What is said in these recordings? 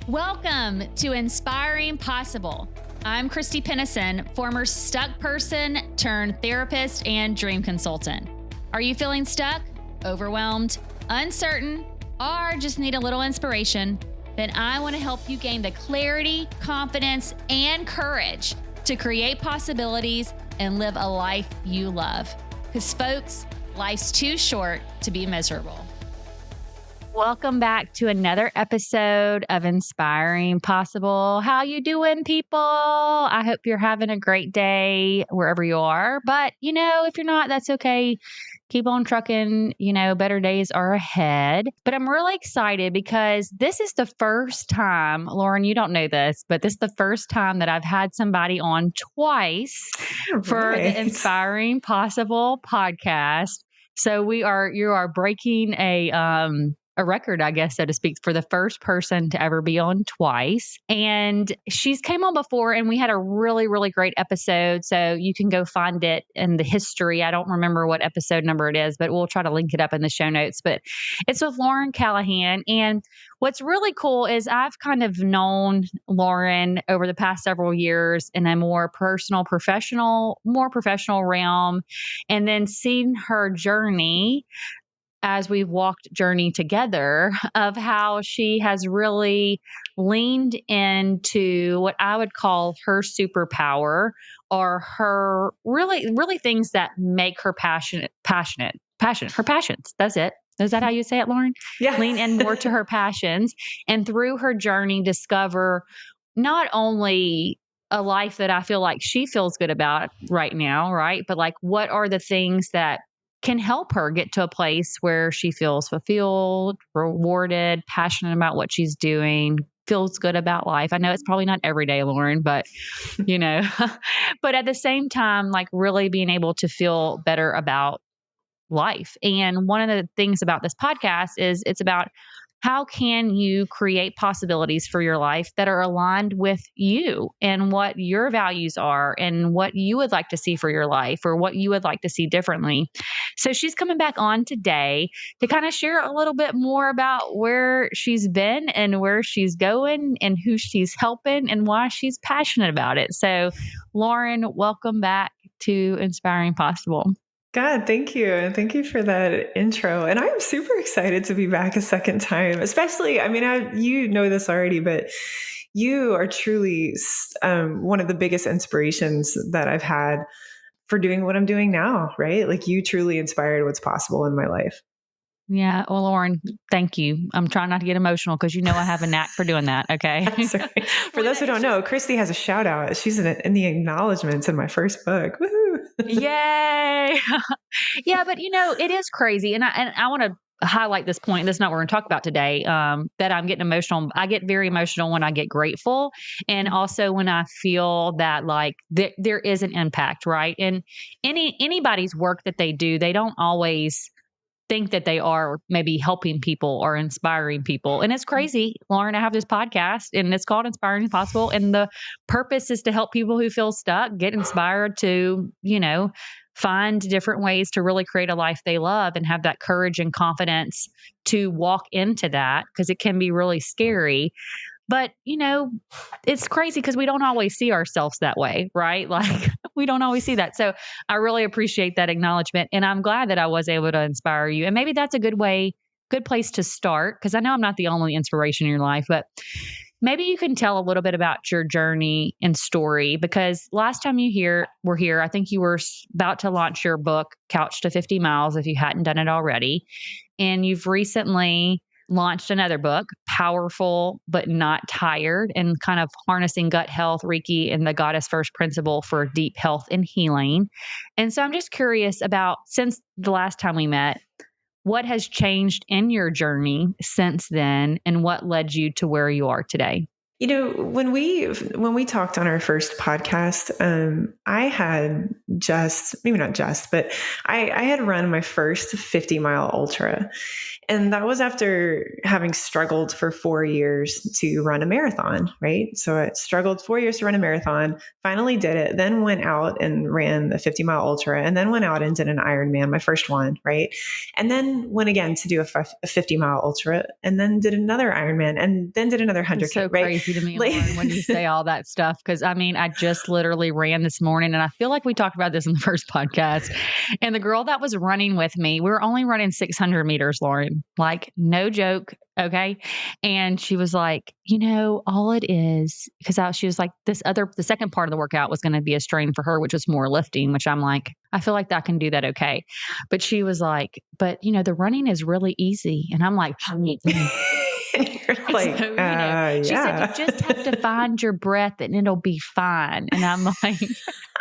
Welcome to Inspiring Possible. I'm Christy Pennison, former stuck person turned therapist and dream consultant. Are you feeling stuck, overwhelmed, uncertain, or just need a little inspiration? Then I want to help you gain the clarity, confidence, and courage to create possibilities and live a life you love. Because folks, life's too short to be miserable. Welcome back to another episode of Inspiring Possible. How you doing, people? I hope you're having a great day wherever you are. But, if you're not, that's okay. Keep on trucking. Better days are ahead. But I'm really excited because this is the first time, Lauren, you don't know this, but this is the first time that I've had somebody on twice for the Inspiring Possible podcast. So you are breaking a record, I guess, so to speak, for the first person to ever be on twice. And she's came on before and we had a really, really great episode. So you can go find it in the history. I don't remember what episode number it is, but we'll try to link it up in the show notes. But it's with Lauren Callahan. And what's really cool is I've kind of known Lauren over the past several years in a more professional realm, and then seen her journey as we've walked journey together of how she has really leaned into what I would call her superpower, or her really things that make her passion, her passions. That's it. Is that how you say it, Lauren? Yeah. Lean in more to her passions, and through her journey, discover not only a life that I feel like she feels good about right now, right? But like, what are the things that can help her get to a place where she feels fulfilled, rewarded, passionate about what she's doing, feels good about life. I know it's probably not every day, Lauren, but but at the same time, like really being able to feel better about life. And one of the things about this podcast is it's about how can you create possibilities for your life that are aligned with you and what your values are and what you would like to see for your life or what you would like to see differently. So she's coming back on today to kind of share a little bit more about where she's been and where she's going and who she's helping and why she's passionate about it. So Lauren, welcome back to Inspiring Possible. God, thank you. And thank you for that intro. And I am super excited to be back a second time, especially, you know this already, but you are truly one of the biggest inspirations that I've had for doing what I'm doing now, right? Like you truly inspired what's possible in my life. Yeah. Well, Lauren, thank you. I'm trying not to get emotional because I have a knack for doing that. Okay. Right. For those who don't know, Christy has a shout out. She's in the acknowledgments in my first book. Woohoo! Yay. Yeah. But it is crazy. And I want to highlight this point. That's not what we're going to talk about today. That I'm getting emotional. I get very emotional when I get grateful. And also when I feel that like there is an impact, right? And anybody's work that they do, they don't always think that they are maybe helping people or inspiring people. And it's crazy, Lauren, I have this podcast and it's called Inspiring Possible. And the purpose is to help people who feel stuck get inspired to, find different ways to really create a life they love and have that courage and confidence to walk into that, because it can be really scary. But, it's crazy because we don't always see ourselves that way, right? Like we don't always see that. So I really appreciate that acknowledgement. And I'm glad that I was able to inspire you. And maybe that's a good place to start, because I know I'm not the only inspiration in your life, but maybe you can tell a little bit about your journey and story, because last time you were here, I think you were about to launch your book, Couch to 50 Miles, if you hadn't done it already. And you've recently launched another book, Powerful But Not Tired, and kind of harnessing gut health, Reiki, and the Goddess First principle for deep health and healing. And so I'm just curious about, since the last time we met, what has changed in your journey since then and what led you to where you are today? When we talked on our first podcast, I had maybe not just, but I had run my first 50-mile ultra. And that was after having struggled for 4 years to run a marathon, right? So I struggled 4 years to run a marathon, finally did it, then went out and ran the 50-mile ultra, and then went out and did an Ironman, my first one, right? And then went again to do a 50-mile ultra, and then did another Ironman, and then did another It's 100K, so right? crazy to me, Like, Lauren, when you say all that stuff. Cause I mean, I just literally ran this morning and I feel like we talked about this in the first podcast. And the girl that was running with me, we were only running 600 meters, Lauren, like no joke. Okay. And she was like, all it is, she was like, the second part of the workout was going to be a strain for her, which was more lifting, which I'm like, I feel like that can do that. Okay. But she was like, but the running is really easy. And I'm like, you're like, so, she said, you yeah. just have to find your breath and it'll be fine. And I'm like,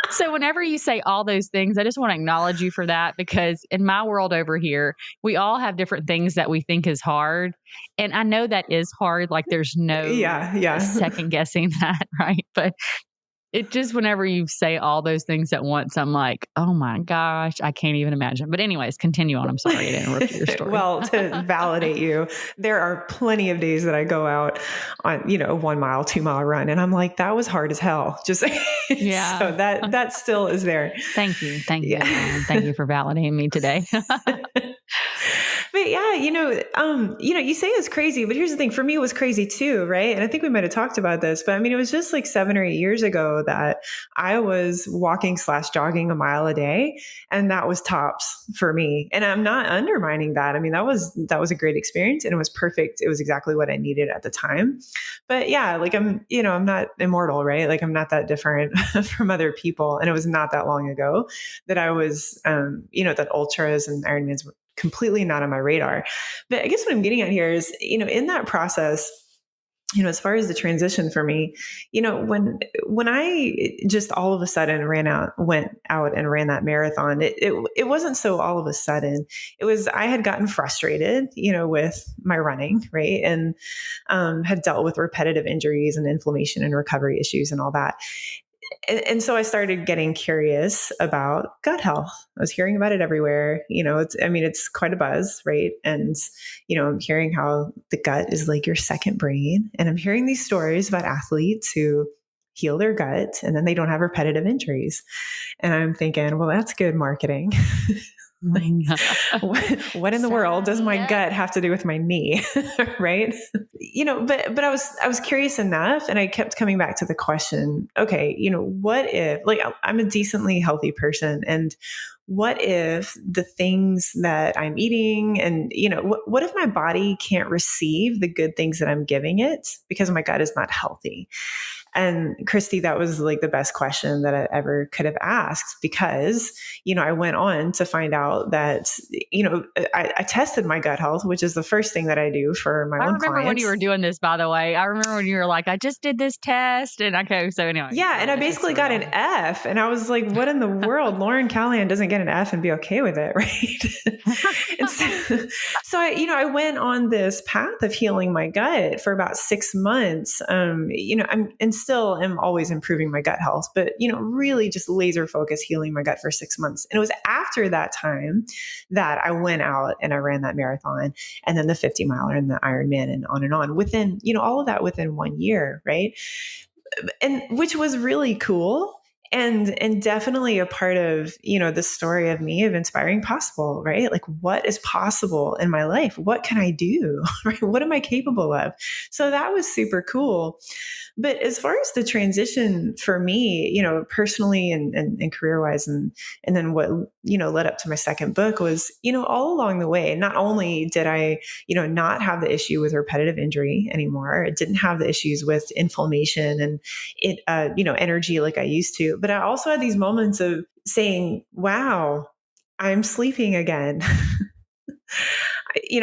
so whenever you say all those things, I just want to acknowledge you for that, because in my world over here, we all have different things that we think is hard. And I know that is hard. Like there's no Yeah, yeah. second guessing that. Right. But it just, whenever you say all those things at once, I'm like, oh my gosh, I can't even imagine. But anyways, continue on. I'm sorry to interrupt your story. Well, to validate you, there are plenty of days that I go out on, a 1 mile, 2 mile run, and I'm like, that was hard as hell. Just Yeah. so that still is there. Thank you. Thank you, Yeah. Lauren. Thank you for validating me today. But yeah, you say it's crazy, but here's the thing. For me, it was crazy too, right? And I think we might have talked about this, but I mean, it was just like 7 or 8 years ago that I was walking/jogging a mile a day, and that was tops for me. And I'm not undermining that. I mean, that was a great experience, and it was perfect. It was exactly what I needed at the time. But yeah, like I'm not immortal, right? Like I'm not that different from other people, and it was not that long ago that I was, that ultras and Ironmans were completely not on my radar. But I guess what I'm getting at here is, in that process, as far as the transition for me, when I just all of a sudden went out and ran that marathon, it wasn't so all of a sudden. It was, I had gotten frustrated, with my running, right, and had dealt with repetitive injuries and inflammation and recovery issues and all that. And so I started getting curious about gut health. I was hearing about it everywhere. It's quite a buzz, right? And, I'm hearing how the gut is like your second brain. And I'm hearing these stories about athletes who heal their gut and then they don't have repetitive injuries. And I'm thinking, well, that's good marketing. Like, what in the world does my gut have to do with my knee? Right. But I was curious enough, and I kept coming back to the question, okay, what if, like, I'm a decently healthy person, and what if the things that I'm eating and, what if my body can't receive the good things that I'm giving it because my gut is not healthy? And Christy, that was like the best question that I ever could have asked, because, I went on to find out that, I tested my gut health, which is the first thing that I do for my own clients. I remember when you were doing this, by the way. I remember when you were like, I just did this test. And okay, so anyway. Yeah. And I basically got an F, and I was like, what in the world? Lauren Callahan doesn't get an F and be okay with it. Right. And so I went on this path of healing my gut for about 6 months. I'm still am always improving my gut health, but, really just laser focus healing my gut for 6 months. And it was after that time that I went out and I ran that marathon, and then the 50-miler and the Ironman, and on within, all of that within 1 year. Right. And which was really cool. And definitely a part of, the story of me of inspiring possible, right? Like, what is possible in my life? What can I do? Right? What am I capable of? So that was super cool. But as far as the transition for me, personally and career-wise, and then what, led up to my second book was, all along the way, not only did I, not have the issue with repetitive injury anymore, it didn't have the issues with inflammation and energy like I used to, but I also had these moments of saying, wow, I'm sleeping again.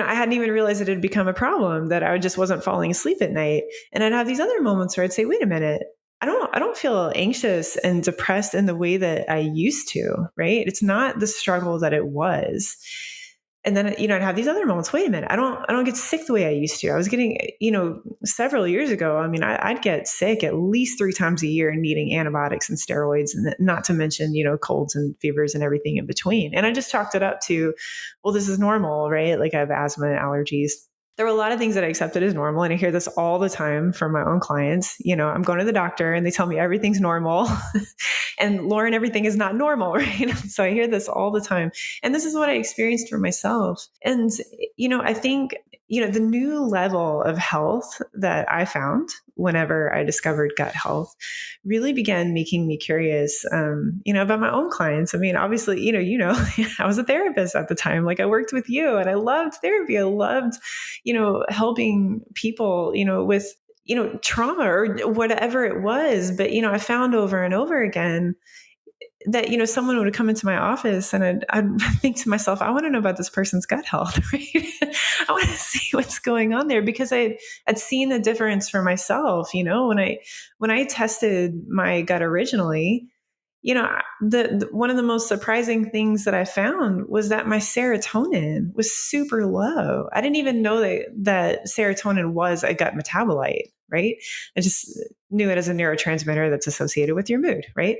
I hadn't even realized it had become a problem, that I just wasn't falling asleep at night. And I'd have these other moments where I'd say, wait a minute, I don't feel anxious and depressed in the way that I used to, right? It's not the struggle that it was. And then, I'd have these other moments. Wait a minute. I don't get sick the way I used to. I was getting, several years ago, I mean, I'd get sick at least 3 times a year and needing antibiotics and steroids, and not to mention, colds and fevers and everything in between. And I just chalked it up to, well, this is normal, right? Like I have asthma and allergies. There were a lot of things that I accepted as normal. And I hear this all the time from my own clients. I'm going to the doctor and they tell me everything's normal. And Lauren, everything is not normal, right? So I hear this all the time. And this is what I experienced for myself. And, I think, the new level of health that I found whenever I discovered gut health really began making me curious, about my own clients. I mean, obviously, I was a therapist at the time. Like I worked with you and I loved therapy. I loved, helping people, with, trauma or whatever it was. But, I found over and over again that, someone would come into my office and I'd think to myself, I want to know about this person's gut health, right? I want to see what's going on there because I'd seen the difference for myself, when I tested my gut originally, the one of the most surprising things that I found was that my serotonin was super low. I didn't even know that serotonin was a gut metabolite, right? I just knew it as a neurotransmitter that's associated with your mood, right?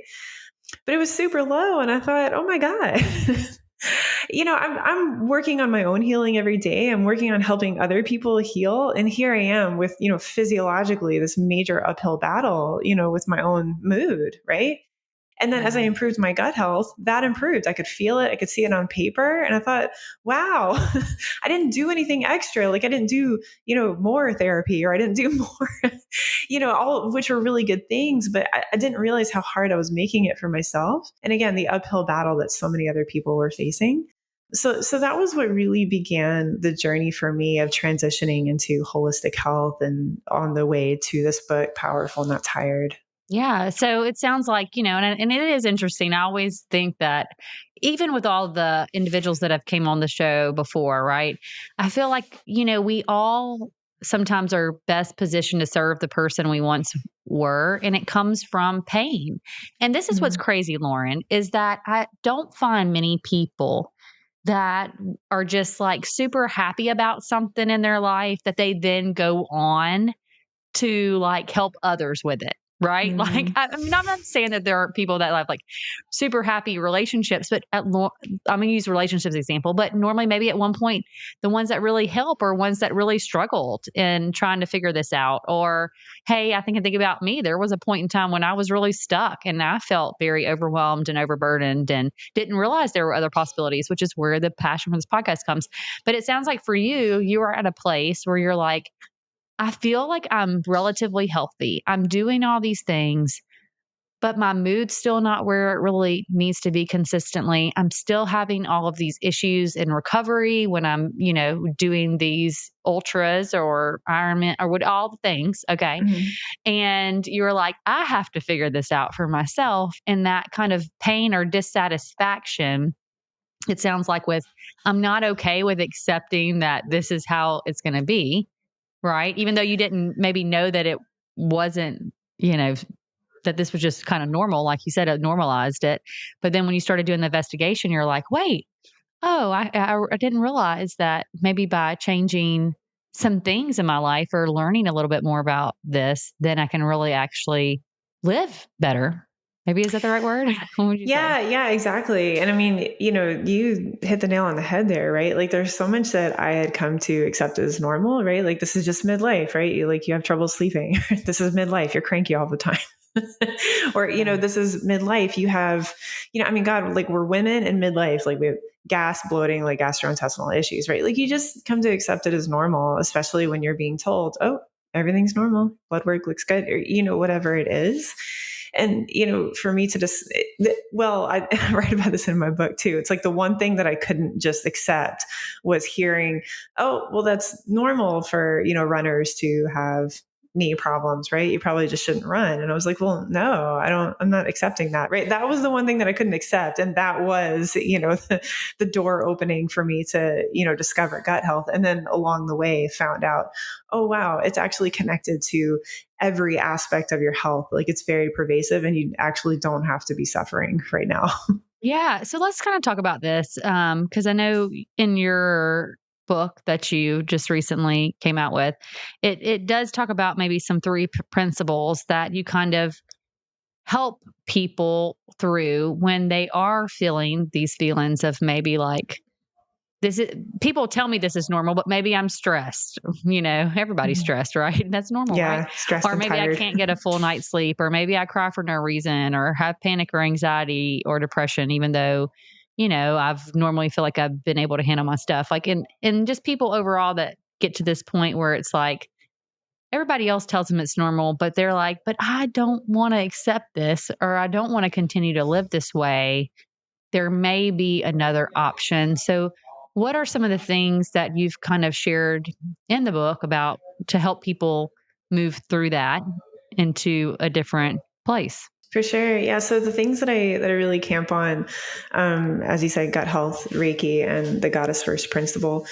But it was super low. And I thought, oh my God, I'm working on my own healing every day. I'm working on helping other people heal. And here I am with, physiologically this major uphill battle, with my own mood. Right. And then as I improved my gut health, that improved. I could feel it. I could see it on paper. And I thought, wow, I didn't do anything extra. Like I didn't do, more therapy or I didn't do more, all of which were really good things. But I didn't realize how hard I was making it for myself. And again, the uphill battle that so many other people were facing. So that was what really began the journey for me of transitioning into holistic health and on the way to this book, Powerful, Not Tired. Yeah. So it sounds like, and it is interesting. I always think that even with all the individuals that have came on the show before, right? I feel like, we all sometimes are best positioned to serve the person we once were, and it comes from pain. And this is what's crazy, Lauren, is that I don't find many people that are just like super happy about something in their life that they then go on to like help others with it. Right. Like, Mm-hmm. I mean, I'm not saying that there aren't people that have like super happy relationships, but I'm going to use relationships as an example, but normally maybe at one point, the ones that really help are ones that really struggled in trying to figure this out. Or, hey, I think about me. There was a point in time when I was really stuck and I felt very overwhelmed and overburdened and didn't realize there were other possibilities, which is where the passion for this podcast comes. But it sounds like for you, you are at a place where you're like, I feel like I'm relatively healthy. I'm doing all these things, but my mood's still not where it really needs to be consistently. I'm still having all of these issues in recovery when I'm, doing these ultras or Ironman or what all the things. Okay. Mm-hmm. And you're like, I have to figure this out for myself. And that kind of pain or dissatisfaction, it sounds like with, I'm not okay with accepting that this is how it's going to be. Right? Even though you didn't maybe know that it wasn't, that this was just kind of normal, like you said, it normalized it. But then when you started doing the investigation, you're like, wait, oh, I didn't realize that maybe by changing some things in my life or learning a little bit more about this, then I can really actually live better. Maybe is that the right word? What would you say? Yeah, exactly. And I mean, you hit the nail on the head there, right? Like there's so much that I had come to accept as normal, right? Like this is just midlife, right? You have trouble sleeping. This is midlife. You're cranky all the time. Or, this is midlife. You have, I mean, God, like we're women in midlife, like we have gas, bloating, like gastrointestinal issues, right? Like you just come to accept it as normal, especially when you're being told, oh, everything's normal. Blood work looks good, or, whatever it is. And, for me to just, I write about this in my book too. It's like the one thing that I couldn't just accept was hearing, oh, well, that's normal for, runners to have knee problems, right? You probably just shouldn't run. And I was like, well, no, I'm not accepting that. Right. That was the one thing that I couldn't accept. And that was, the door opening for me to, discover gut health. And then along the way found out, oh, wow, it's actually connected to every aspect of your health. Like it's very pervasive and you actually don't have to be suffering right now. Yeah. So let's kind of talk about this. Cause I know in your book that you just recently came out with, it does talk about maybe some three principles that you kind of help people through when they are feeling these feelings of maybe like, this is people tell me this is normal, but maybe I'm stressed. Everybody's Mhm. stressed, right? That's normal, right? Yeah, stressed Or and maybe I tired. can't get a full night's sleep, or maybe I cry for no reason, or have panic or anxiety or depression, even though, I've normally feel like I've been able to handle my stuff. Like, and just people overall that get to this point where it's like everybody else tells them it's normal, but they're like, but I don't want to accept this, or I don't want to continue to live this way. There may be another option. So, what are some of the things that you've kind of shared in the book about to help people move through that into a different place? For sure. Yeah. So the things that I really camp on, as you said, gut health, Reiki, and the goddess first principle.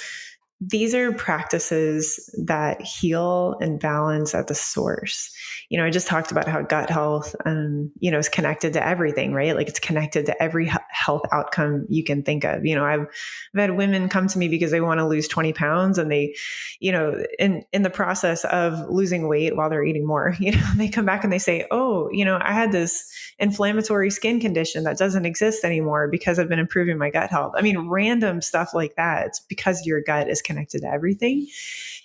These are practices that heal and balance at the source. I just talked about how gut health, is connected to everything, right? Like it's connected to every health outcome you can think of. I've had women come to me because they want to lose 20 pounds and they, in the process of losing weight while they're eating more, they come back and they say, oh, I had this inflammatory skin condition that doesn't exist anymore because I've been improving my gut health. I mean, random stuff like that. It's because your gut is connected to everything.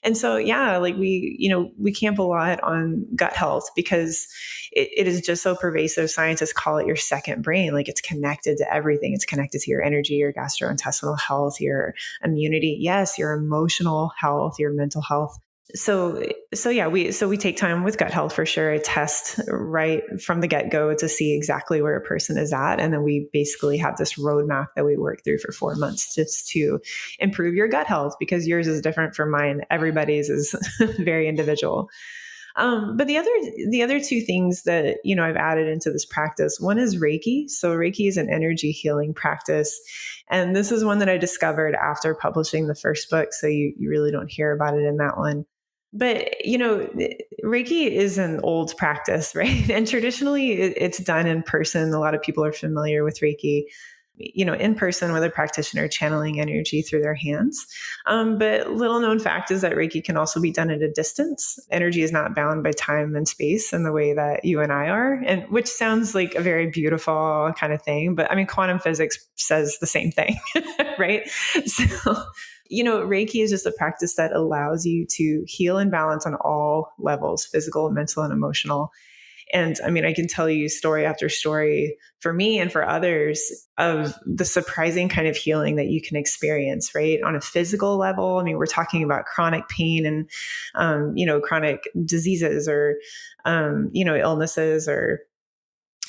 And so, yeah, like we camp a lot on gut health because it is just so pervasive. Scientists call it your second brain. Like it's connected to everything. It's connected to your energy, your gastrointestinal health, your immunity. Yes, your emotional health, your mental health. So yeah, we take time with gut health for sure. I test right from the get-go to see exactly where a person is at. And then we basically have this roadmap that we work through for 4 months just to improve your gut health because yours is different from mine. Everybody's is very individual. But the other two things that I've added into this practice, one is Reiki. So Reiki is an energy healing practice, and this is one that I discovered after publishing the first book. So you really don't hear about it in that one. But Reiki is an old practice, right? And traditionally, it's done in person. A lot of people are familiar with Reiki, in person with a practitioner channeling energy through their hands. But little known fact is that Reiki can also be done at a distance. Energy is not bound by time and space in the way that you and I are, and which sounds like a very beautiful kind of thing. But I mean, quantum physics says the same thing, right? So, Reiki is just a practice that allows you to heal and balance on all levels, physical, mental, and emotional. And I mean, I can tell you story after story for me and for others of the surprising kind of healing that you can experience, right? On a physical level. I mean, we're talking about chronic pain and, chronic diseases or, illnesses or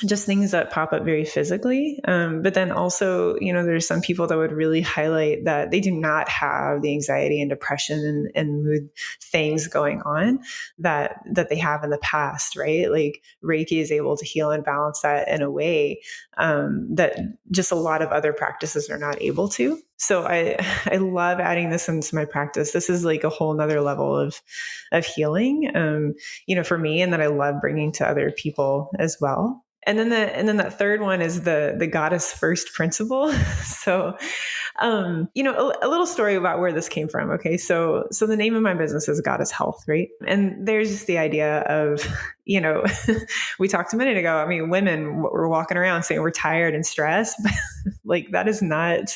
just things that pop up very physically. But then also, there's some people that would really highlight that they do not have the anxiety and depression and mood things going on that they have in the past, right? Like Reiki is able to heal and balance that in a way that just a lot of other practices are not able to. So I love adding this into my practice. This is like a whole nother level of healing, for me, and that I love bringing to other people as well. And then that third one is the goddess first principle. So, a little story about where this came from. Okay, so the name of my business is Goddess Health, right? And there's just the idea of, we talked a minute ago. I mean, women were walking around saying we're tired and stressed, but like that is not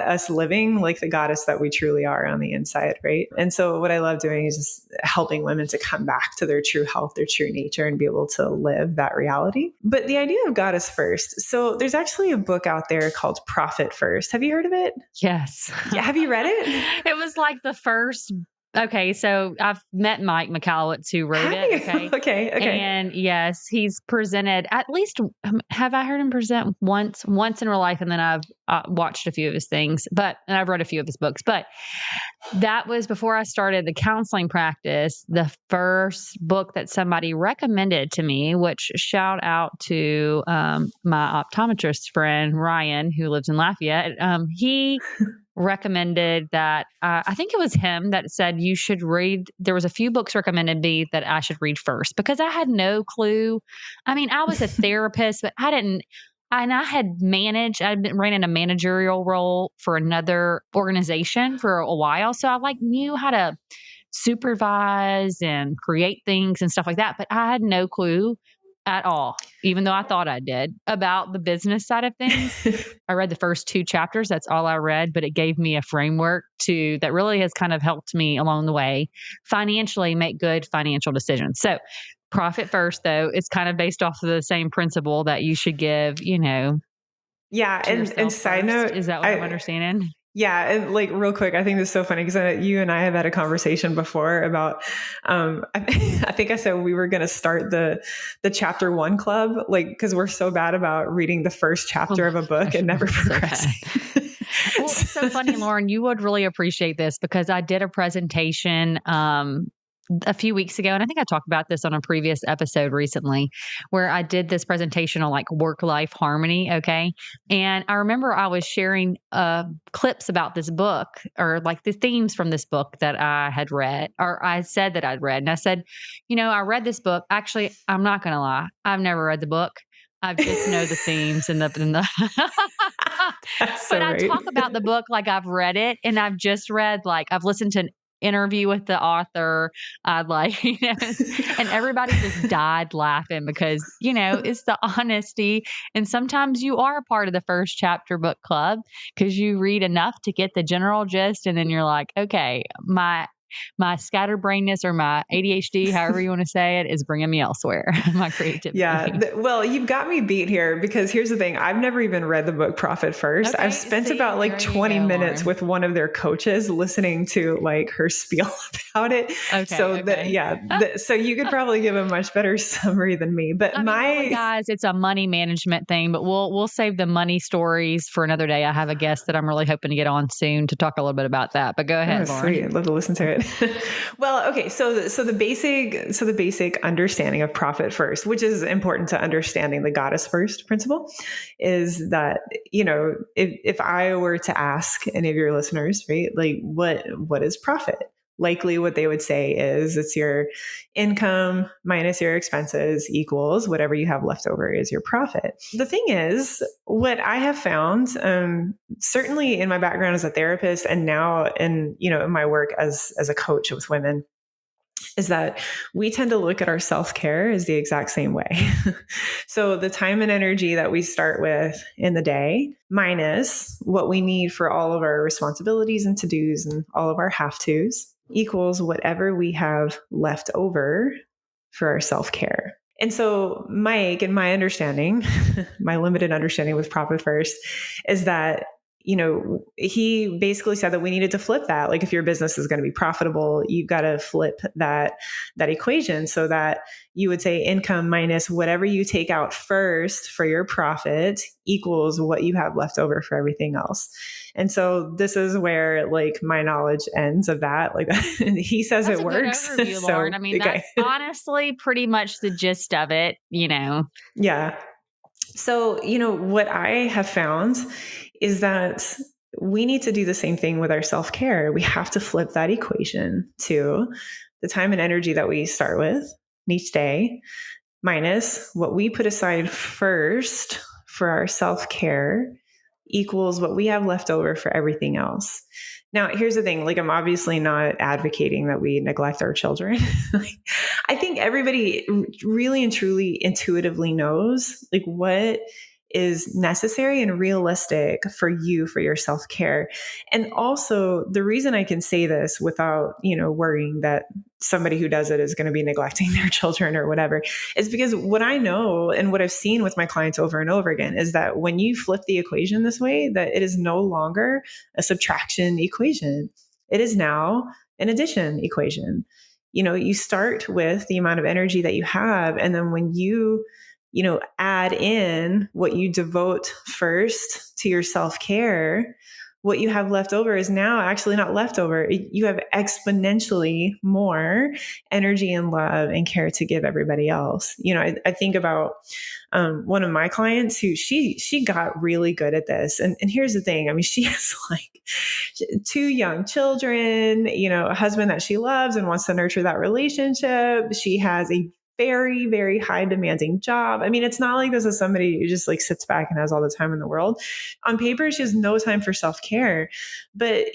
us living like the goddess that we truly are on the inside, right? And so what I love doing is just helping women to come back to their true health, their true nature, and be able to live that reality. But the idea of goddess first. So there's actually a book out there called Profit First. Have you heard of it? Yes. Yeah, have you read it? It was like the first. Okay, so I've met Mike Michalowicz who wrote Have it. you? Okay. Okay. And yes, he's presented at least, have I heard him present once in real life? And then I've watched a few of his things, and I've read a few of his books, but that was before I started the counseling practice. The first book that somebody recommended to me, which shout out to my optometrist friend, Ryan, who lives in Lafayette. He recommended that I think it was him that said you should read. There was a few books recommended me that I should read first because I had no clue. I mean, I was a therapist, but I and I ran in a managerial role for another organization for a while. So I like knew how to supervise and create things and stuff like that. But I had no clue at all, even though I thought I did, about the business side of things. I read the first 2 chapters. That's all I read, but it gave me a framework that really has kind of helped me along the way financially make good financial decisions. So profit first, though, it's kind of based off of the same principle that you should give, Yeah. to And yourself side first. note, Is that what I'm understanding? yeah. And like real quick, I think this is so funny because you and I have had a conversation before about, I think I said we were going to start the chapter 1 club, like, cause we're so bad about reading the first chapter of a book and never progressing. Well, it's so funny, Lauren, you would really appreciate this because I did a presentation, a few weeks ago, and I think I talked about this on a previous episode recently, where I did this presentation on like work-life harmony. Okay. And I remember I was sharing clips about this book or like the themes from this book that I had read, or I said that I'd read. And I said, I read this book. Actually, I'm not going to lie. I've never read the book. I just know the themes and the That's but so I right. talk about the book like I've read it, and I've just read, like, I've listened to an interview with the author. I'd like, and everybody just died laughing because, it's the honesty. And sometimes you are a part of the first chapter book club because you read enough to get the general gist. And then you're like, okay, my scatterbrainness or my ADHD, however you want to say it, is bringing me elsewhere. My creativity. Yeah. Well, you've got me beat here because here's the thing. I've never even read the book Profit First. Okay, I've spent about like 20 minutes with one of their coaches listening to like her spiel about it. Okay. So so you could probably give a much better summary than me. But really, guys, it's a money management thing, but we'll save the money stories for another day. I have a guest that I'm really hoping to get on soon to talk a little bit about that. But go ahead, Lauren. Sweet. I'd love to listen to it. Well, okay. So the basic understanding of profit first, which is important to understanding the goddess first principle, is that, if I were to ask any of your listeners, right, like what is profit? Likely what they would say is it's your income minus your expenses equals whatever you have left over is your profit. The thing is, what I have found, certainly in my background as a therapist and now in my work as a coach with women, is that we tend to look at our self-care as the exact same way. So the time and energy that we start with in the day minus what we need for all of our responsibilities and to-dos and all of our have-tos equals whatever we have left over for our self-care. And so Mike, and my understanding, my limited understanding with Profit First, is that he basically said that we needed to flip that. Like if your business is going to be profitable, you've got to flip that equation so that you would say income minus whatever you take out first for your profit equals what you have left over for everything else. And so this is where like my knowledge ends of that. Like he says That's it works. Good overview, Lauren. I mean, that's honestly pretty much the gist of it, Yeah. So, what I have found is that we need to do the same thing with our self-care. We have to flip that equation to the time and energy that we start with each day minus what we put aside first for our self-care equals what we have left over for everything else. Now, here's the thing, like I'm obviously not advocating that we neglect our children. I think everybody really and truly intuitively knows like what is necessary and realistic for you for your self-care. And also the reason I can say this without, worrying that somebody who does it is going to be neglecting their children or whatever is because what I know and what I've seen with my clients over and over again is that when you flip the equation this way, that it is no longer a subtraction equation. It is now an addition equation. You start with the amount of energy that you have. And then when you add in what you devote first to your self-care, what you have left over is now actually not leftover. You have exponentially more energy and love and care to give everybody else. I think about one of my clients who she got really good at this. And here's the thing. I mean, she has like 2 young children, a husband that she loves and wants to nurture that relationship. She has a very, very high demanding job. I mean, it's not like this is somebody who just like sits back and has all the time in the world. On paper, she has no time for self-care. But,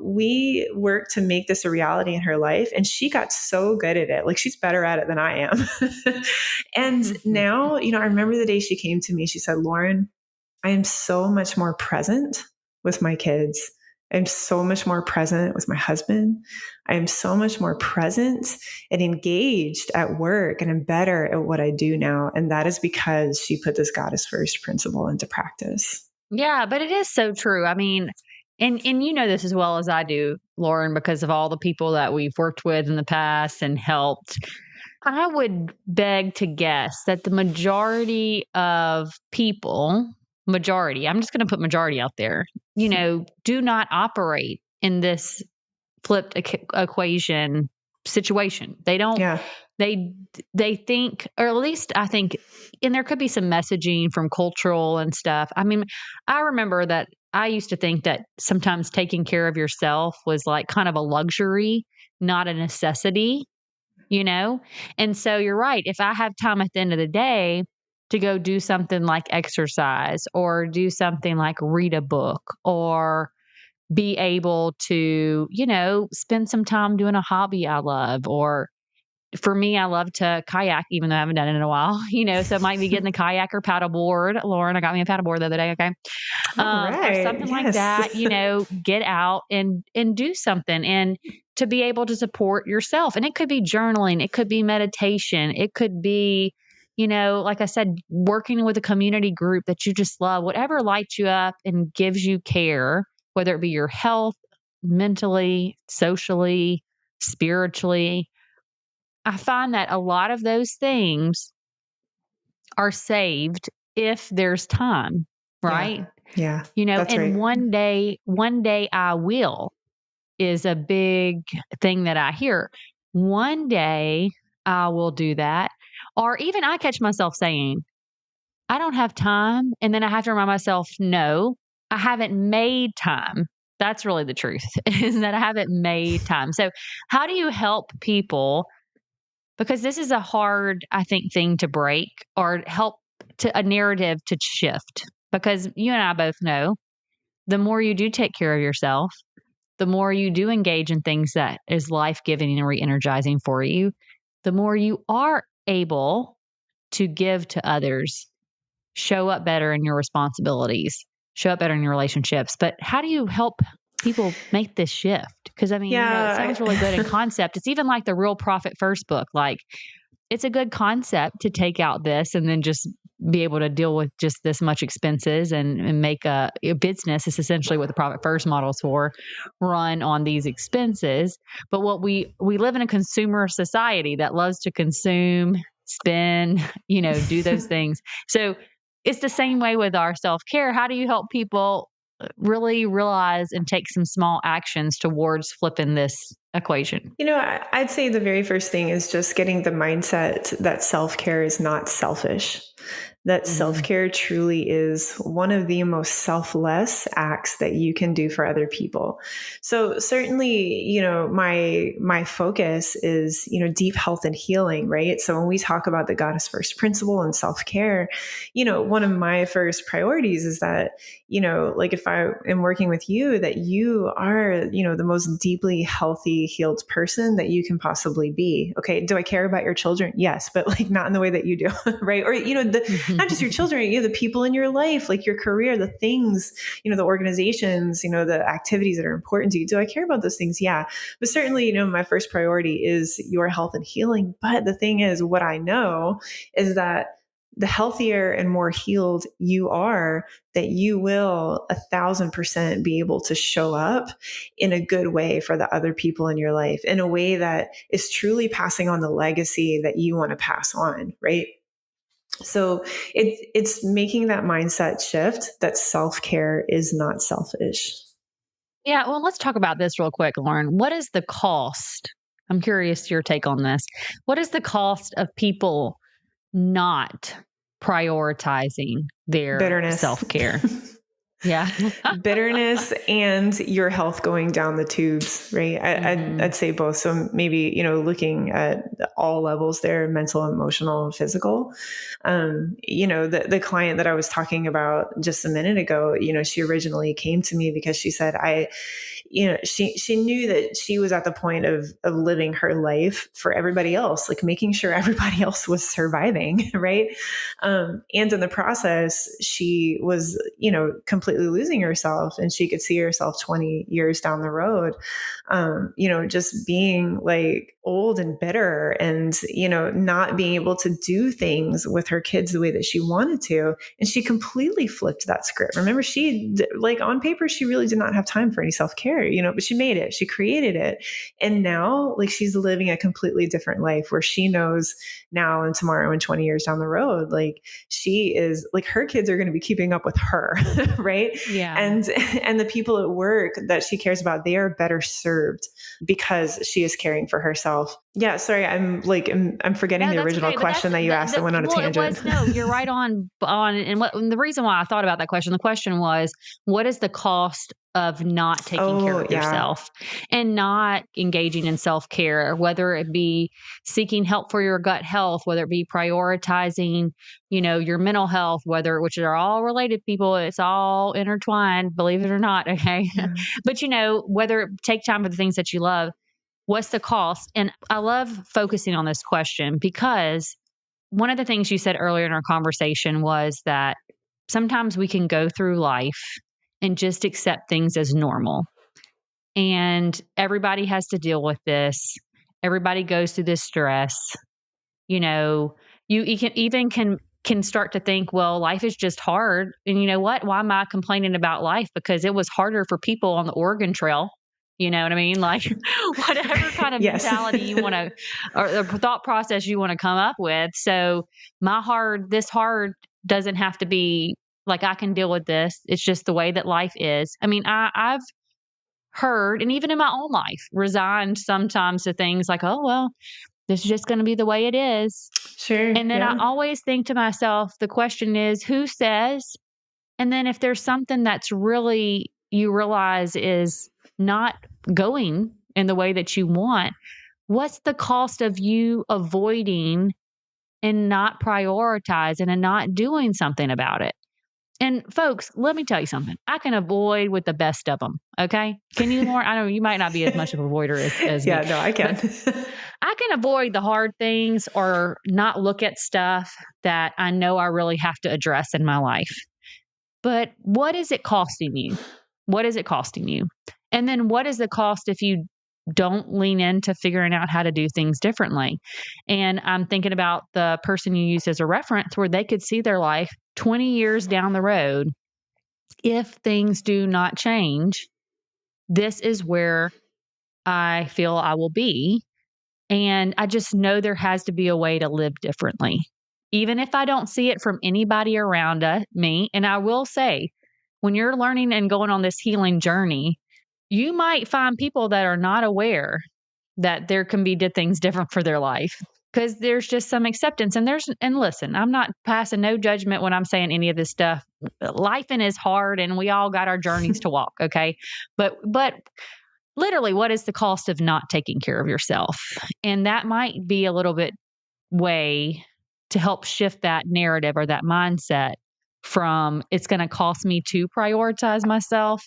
we worked to make this a reality in her life. And she got so good at it. Like, she's better at it than I am. And now, I remember the day she came to me, she said, Lauren, I am so much more present with my kids. I'm so much more present with my husband. I am so much more present and engaged at work, and I'm better at what I do now. And that is because she put this Goddess first principle into practice. Yeah, but it is so true. I mean, and you know this as well as I do, Lauren, because of all the people that we've worked with in the past and helped. I would beg to guess that the majority of people, I'm just going to put majority out there, do not operate in this flipped equation situation. They don't, Yeah. they think, or at least I think, and there could be some messaging from cultural and stuff. I mean, I remember that I used to think that sometimes taking care of yourself was like kind of a luxury, not a necessity. And so you're right. If I have time at the end of the day to go do something like exercise or do something like read a book or be able to, spend some time doing a hobby I love, or for me, I love to kayak, even though I haven't done it in a while, so it might be getting the kayak or paddleboard. Lauren, I got me a paddleboard the other day. Okay. All Or right. something like Yes. that, get out and do something, and to be able to support yourself. And it could be journaling, it could be meditation, it could be, like I said, working with a community group that you just love, whatever lights you up and gives you care, whether it be your health, mentally, socially, spiritually. I find that a lot of those things are saved if there's time, right? Yeah. That's And right. one day I will is a big thing that I hear. One day I will do that. Or even I catch myself saying, I don't have time. And then I have to remind myself, no, I haven't made time. That's really the truth, is that I haven't made time. So, how do you help people? Because this is a hard, I think, thing to break or help to a narrative to shift. Because you and I both know the more you do take care of yourself, the more you do engage in things that is life-giving and re-energizing for you, the more you are able to give to others, show up better in your responsibilities, show up better in your relationships. But how do you help people make this shift? Because I mean, it sounds really good in concept. It's even like the Real Profit First book. Like, it's a good concept to take out this and then just be able to deal with just this much expenses and make a business is essentially what the profit first model is for, run on these expenses. But what we live in a consumer society that loves to consume, spend, do those things. So it's the same way with our self-care. How do you help people really realize and take some small actions towards flipping this equation? I'd say the very first thing is just getting the mindset that self-care is not selfish, that self-care truly is one of the most selfless acts that you can do for other people. So certainly, my focus is, deep health and healing, right? So when we talk about the Goddess First principle and self-care, one of my first priorities is that, like if I am working with you, that you are, the most deeply healthy, healed person that you can possibly be. Okay. Do I care about your children? Yes, but like not in the way that you do, right? Or, not just your children, the people in your life, like your career, the things, the organizations, the activities that are important to you. Do I care about those things? Yeah. But certainly, my first priority is your health and healing. But the thing is, what I know is that the healthier and more healed you are, that you will 1,000% be able to show up in a good way for the other people in your life, in a way that is truly passing on the legacy that you want to pass on, right? So it's making that mindset shift that self-care is not selfish. Yeah, well, let's talk about this real quick, Lauren. What is the cost? I'm curious your take on this. What is the cost of people not prioritizing their Bitterness. self-care? Yeah. bitterness and your health going down the tubes, right? I'd say both. So maybe, looking at all levels there, mental, emotional, and physical. The client that I was talking about just a minute ago, she originally came to me because she said, she knew that she was at the point of living her life for everybody else, like making sure everybody else was surviving. Right. And in the process, she was, completely losing herself, and she could see herself 20 years down the road, just being like old and bitter and, not being able to do things with her kids the way that she wanted to. And she completely flipped that script. Remember, on paper, she really did not have time for any self-care, but she made it, she created it. And now, like, she's living a completely different life where she knows now and tomorrow and 20 years down the road, like, she is like, her kids are going to be keeping up with her. Right. Yeah. And the people at work that she cares about, they are better served because she is caring for herself. Yeah. Sorry. I'm forgetting the original question that you asked that went on a tangent. No, you're right on. And the reason why I thought about that question, the question was, what is the cost of not taking care of yourself and not engaging in self-care, whether it be seeking help for your gut health, whether it be prioritizing, your mental health, which are all related, people, it's all intertwined, believe it or not. Okay. Yeah. But whether take time for the things that you love, what's the cost? And I love focusing on this question because one of the things you said earlier in our conversation was that sometimes we can go through life and just accept things as normal. And everybody has to deal with this. Everybody goes through this stress. You can start to think, well, life is just hard. And you know what? Why am I complaining about life? Because it was harder for people on the Oregon Trail. You know what I mean? Like, whatever kind of mentality you want to, or the thought process you want to come up with. So this hard doesn't have to be like, I can deal with this. It's just the way that life is. I mean, I've heard, and even in my own life, resigned sometimes to things like, oh, well, this is just going to be the way it is. Sure. And then I always think to myself, the question is, who says? And then if there's something that's really, you realize is not going in the way that you want, what's the cost of you avoiding and not prioritizing and not doing something about it? And folks, let me tell you something. I can avoid with the best of them. Okay. Can you, Lauren? I know you might not be as much of a avoider as yeah, me. No, I can. I can avoid the hard things or not look at stuff that I know I really have to address in my life. But what is it costing you? What is it costing you? And then what is the cost if you don't lean into figuring out how to do things differently? And I'm thinking about the person you used as a reference where they could see their life 20 years down the road. If things do not change, this is where I feel I will be. And I just know there has to be a way to live differently, even if I don't see it from anybody around me. And I will say, when you're learning and going on this healing journey, you might find people that are not aware that there can be things different for their life because there's just some acceptance. And listen, I'm not passing no judgment when I'm saying any of this stuff. Life is hard and we all got our journeys to walk. Okay. But literally, what is the cost of not taking care of yourself? And that might be a little bit way to help shift that narrative or that mindset from it's going to cost me to prioritize myself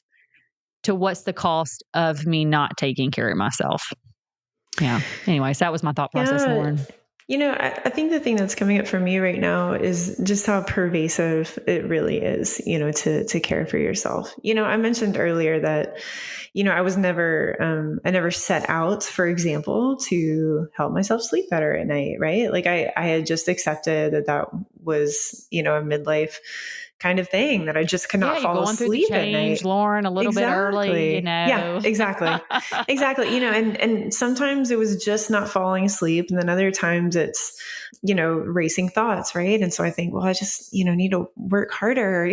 to what's the cost of me not taking care of myself. Yeah. Anyways, that was my thought process, Lauren. I think the thing that's coming up for me right now is just how pervasive it really is, to care for yourself. I mentioned earlier that, I never set out, for example, to help myself sleep better at night, right? Like I had just accepted that was, a midlife kind of thing that I just could not fall asleep at night. Lauren, a little bit early, Yeah, exactly. Exactly. And sometimes it was just not falling asleep. And then other times it's, racing thoughts. Right. And so I think, well, I just, need to work harder,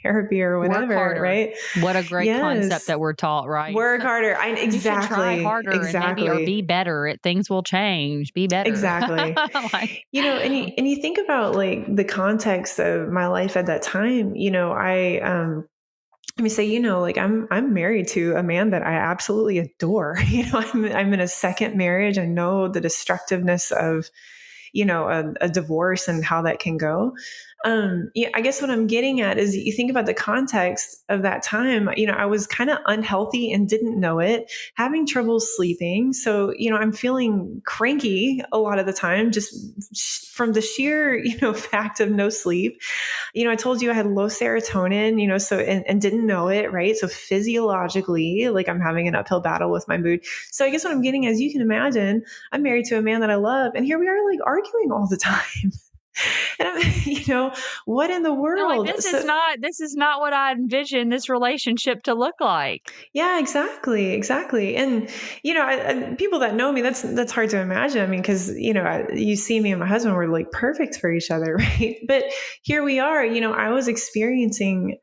therapy or whatever. Right. What a great concept that we're taught, right? Work harder. Exactly. You should try harder and or be better. Things will change. Be better. Exactly. And you think about like the context of my life at that time, I let me say, like I'm married to a man that I absolutely adore. I'm in a second marriage. I know the destructiveness of, a divorce and how that can go. Yeah, I guess what I'm getting at is you think about the context of that time. I was kind of unhealthy and didn't know it, having trouble sleeping. So, I'm feeling cranky a lot of the time, just from the sheer, fact of no sleep. I told you I had low serotonin, so, and didn't know it, right? So physiologically, like I'm having an uphill battle with my mood. So I guess what I'm getting, as you can imagine, I'm married to a man that I love, and here we are like arguing all the time. And I'm, what in the They're like, world? So, this is not what I envisioned this relationship to look like. yeah, exactly. And people that know me, that's hard to imagine. I mean, because you see me and my husband, we're like perfect for each other, right? But here we are. I was experiencing,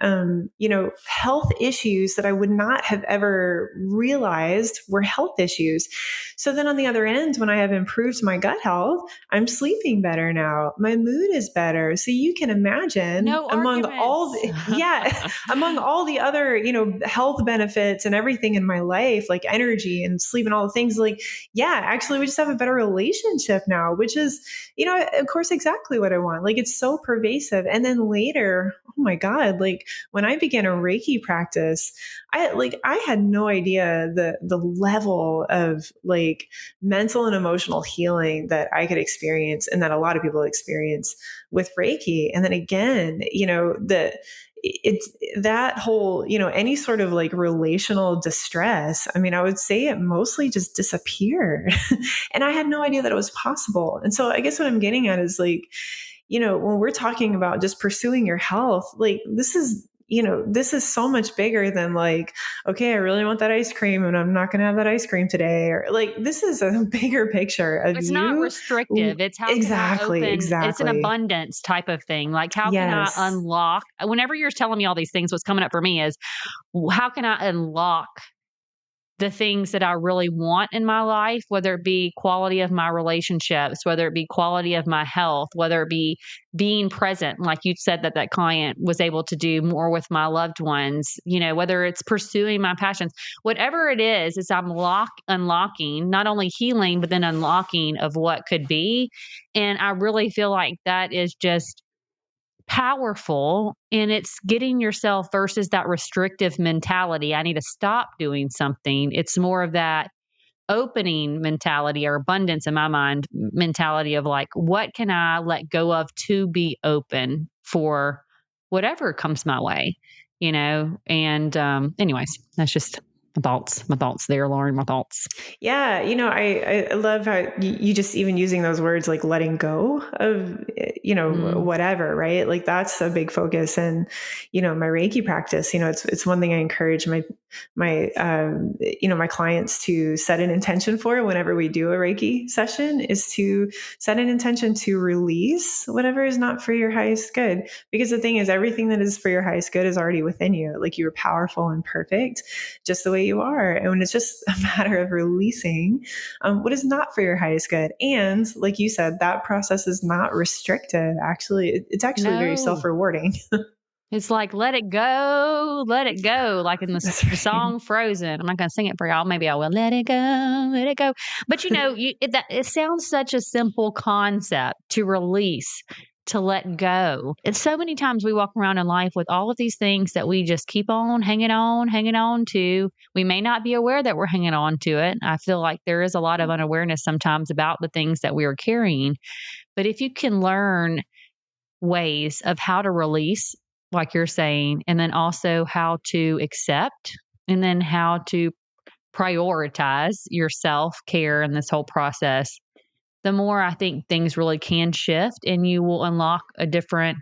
health issues that I would not have ever realized were health issues. So then on the other end, when I have improved my gut health, I'm sleeping better now. My mood is better. So you can imagine No among all, arguments. yeah, among all the other, health benefits and everything in my life, like energy and sleep and all the things, like, yeah, actually, we just have a better relationship now, which is, of course, exactly what I want. Like, it's so pervasive. And then later, oh my God, like when I began a Reiki practice, I had no idea the level of like mental and emotional healing that I could experience and that a lot of people experience with Reiki. And then again, it's that whole, any sort of like relational distress. I mean, I would say it mostly just disappeared. And I had no idea that it was possible. And so I guess what I'm getting at is like, when we're talking about just pursuing your health, like this is so much bigger than like, okay, I really want that ice cream and I'm not going to have that ice cream today. Or like, this is a bigger picture of It's not you. restrictive. It's how can I Exactly. open it's an Exactly. abundance type of thing. Like, how can I Yes. unlock whenever you're telling me all these things, what's coming up for me is, how can I unlock the things that I really want in my life, whether it be quality of my relationships, whether it be quality of my health, whether it be being present, like you said that that client was able to do more with my loved ones, whether it's pursuing my passions, whatever it is I'm unlocking not only healing, but then unlocking of what could be. And I really feel like that is just powerful, and it's getting yourself versus that restrictive mentality. I need to stop doing something. It's more of that opening mentality or abundance in my mind mentality of like, what can I let go of to be open for whatever comes my way, And anyways, that's just my thoughts there, Lauren, my thoughts. Yeah, I love how you just even using those words like letting go of, Mm. whatever, right? Like that's a big focus. And, my Reiki practice, it's one thing I encourage my clients to set an intention for whenever we do a Reiki session is to set an intention to release whatever is not for your highest good. Because the thing is, everything that is for your highest good is already within you. Like you're powerful and perfect just the way you are. And when it's just a matter of releasing what is not for your highest good. And like you said, that process is not restrictive. Actually, it's actually very No. self-rewarding. It's like, let it go, like in That's the right. song Frozen. I'm not gonna sing it for y'all. Maybe I will. Let it go, let it go. But it sounds such a simple concept to release, to let go. And so many times we walk around in life with all of these things that we just keep on, hanging on to. We may not be aware that we're hanging on to it. I feel like there is a lot of unawareness sometimes about the things that we are carrying. But if you can learn ways of how to release, like you're saying, and then also how to accept, and then how to prioritize your self care in this whole process, the more I think things really can shift and you will unlock a different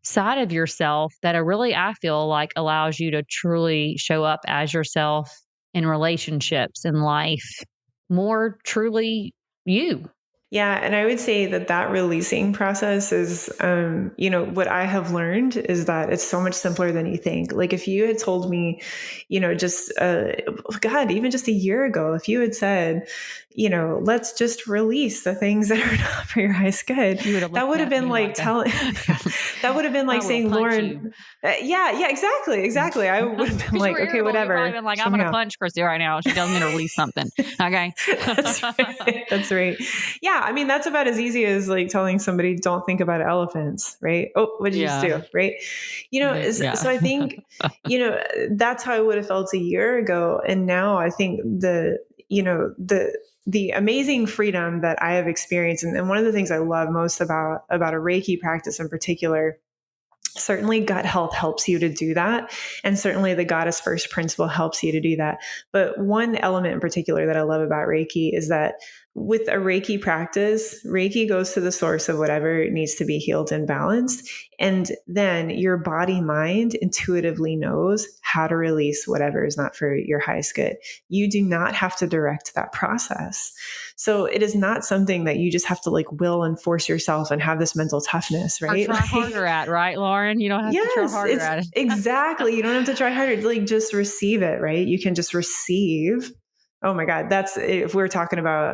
side of yourself that I feel like allows you to truly show up as yourself in relationships in life more truly you. Yeah. And I would say that releasing process is, what I have learned is that it's so much simpler than you think. Like if you had told me, just, God, even just a year ago, if you had said, let's just release the things that are not for your highest good, You would have that looked would have at been me like like telling, yeah, that would have been I like will saying, punch you. Lauren, yeah, exactly. I would have been Because you like, were okay, irritable. You've probably whatever, been like, show I'm me going to how. punch Christy right now. She tells me to release something. Okay. That's right. That's right. Yeah. I mean, that's about as easy as like telling somebody, don't think about elephants, right? Oh, what did you just Yeah. do? Right. Yeah. So I think, that's how I would have felt a year ago. And now I think the amazing freedom that I have experienced. And one of the things I love most about a Reiki practice in particular, certainly gut health helps you to do that. And certainly the goddess first principle helps you to do that. But one element in particular that I love about Reiki is that with a Reiki practice, Reiki goes to the source of whatever needs to be healed and balanced. And then your body mind intuitively knows how to release whatever is not for your highest good. You do not have to direct that process. So it is not something that you just have to like will and force yourself and have this mental toughness, Or right? try harder at, right, Lauren? You don't have to try Yes, harder it's at it. exactly. You don't have to try harder. Like just receive it, right? You can just receive. Oh my God. That's if we're talking about,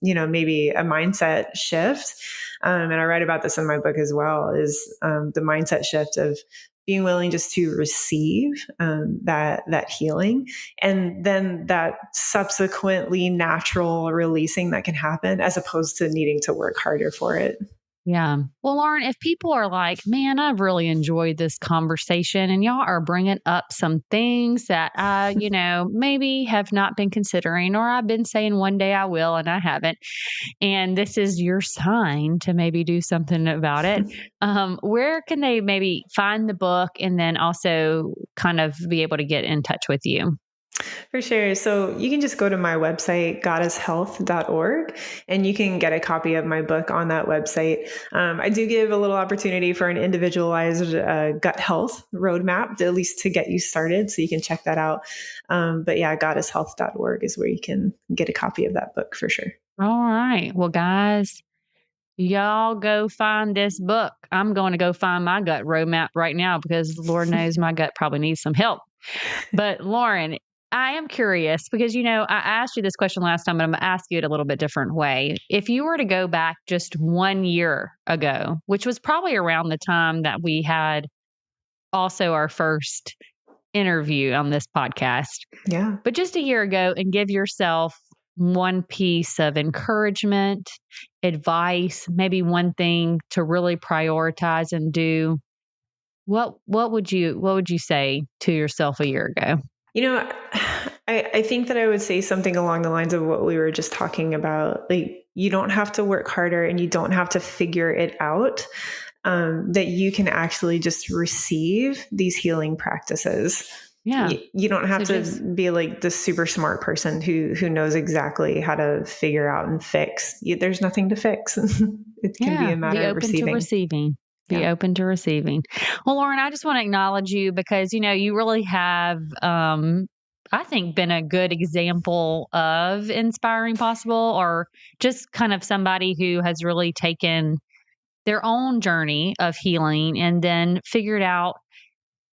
maybe a mindset shift. And I write about this in my book as well, is the mindset shift of being willing just to receive that healing, and then that subsequently natural releasing that can happen, as opposed to needing to work harder for it. Yeah. Well, Lauren, if people are like, man, I've really enjoyed this conversation and y'all are bringing up some things that I, maybe have not been considering, or I've been saying one day I will and I haven't. And this is your sign to maybe do something about it. Where can they maybe find the book and then also kind of be able to get in touch with you? For sure. So you can just go to my website, goddesshealth.org, and you can get a copy of my book on that website. I do give a little opportunity for an individualized gut health roadmap, at least to get you started. So you can check that out. But yeah, goddesshealth.org is where you can get a copy of that book for sure. All right. Well, guys, y'all go find this book. I'm going to go find my gut roadmap right now because Lord knows my gut probably needs some help. But Lauren, I am curious because, I asked you this question last time, but I'm going to ask you it a little bit different way. If you were to go back just 1 year ago, which was probably around the time that we had also our first interview on this podcast, Yeah. but just a year ago, and give yourself one piece of encouragement, advice, maybe one thing to really prioritize and do, what would you say to yourself a year ago? You know, I think that I would say something along the lines of what we were just talking about. Like, you don't have to work harder and you don't have to figure it out. That you can actually just receive these healing practices. Yeah. You don't have So to just be like the super smart person who knows exactly how to figure out and fix. There's nothing to fix. It can be Yeah, a be matter of open to receiving. receiving. Be Yeah. open to receiving. Well, Lauren, I just want to acknowledge you because, you really have, I think, been a good example of inspiring possible, or just kind of somebody who has really taken their own journey of healing and then figured out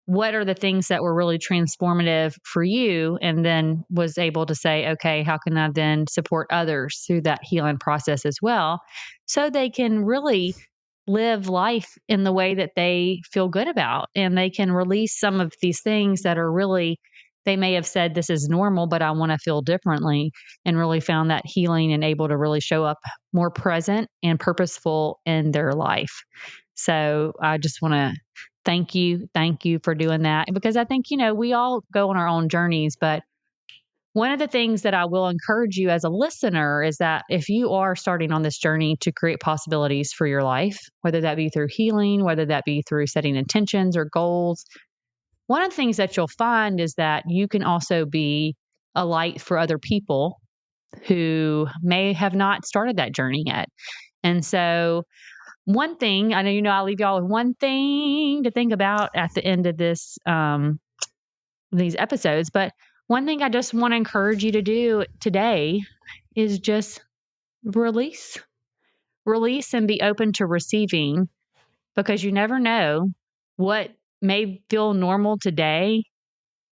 what are the things that were really transformative for you, and then was able to say, okay, how can I then support others through that healing process as well, so they can really live life in the way that they feel good about, and they can release some of these things that are really, they may have said this is normal, but I want to feel differently, and really found that healing and able to really show up more present and purposeful in their life. So I just want to thank you for doing that, because I think, we all go on our own journeys, but one of the things that I will encourage you as a listener is that if you are starting on this journey to create possibilities for your life, whether that be through healing, whether that be through setting intentions or goals, one of the things that you'll find is that you can also be a light for other people who may have not started that journey yet. And so, one thing, I know, I'll leave y'all with one thing to think about at the end of these episodes, but one thing I just want to encourage you to do today is just release. release and be open to receiving, because you never know what may feel normal today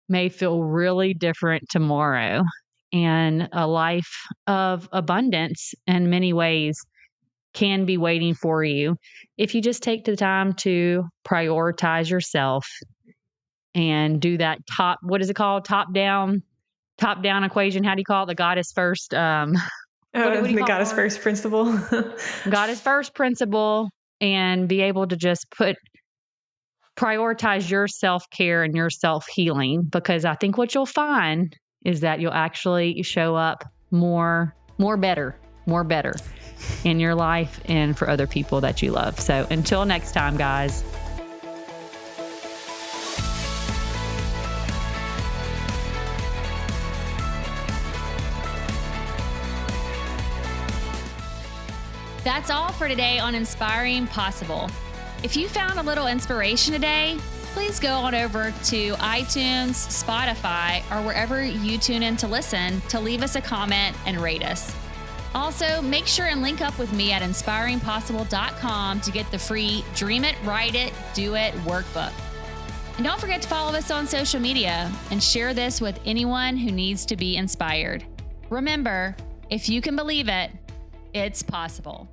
may feel really different tomorrow. And a life of abundance in many ways can be waiting for you if you just take the time to prioritize yourself and do that what is it called? Top down equation. How do you call it? The goddess first. What do you The call goddess it? first principle. Goddess first principle, and be able to just prioritize your self-care and your self-healing, because I think what you'll find is that you'll actually show up more better in your life and for other people that you love. So until next time, guys. That's all for today on Inspiring Possible. If you found a little inspiration today, please go on over to iTunes, Spotify, or wherever you tune in to listen to leave us a comment and rate us. Also, make sure and link up with me at inspiringpossible.com to get the free Dream It, Write It, Do It workbook. And don't forget to follow us on social media and share this with anyone who needs to be inspired. Remember, if you can believe it, it's possible.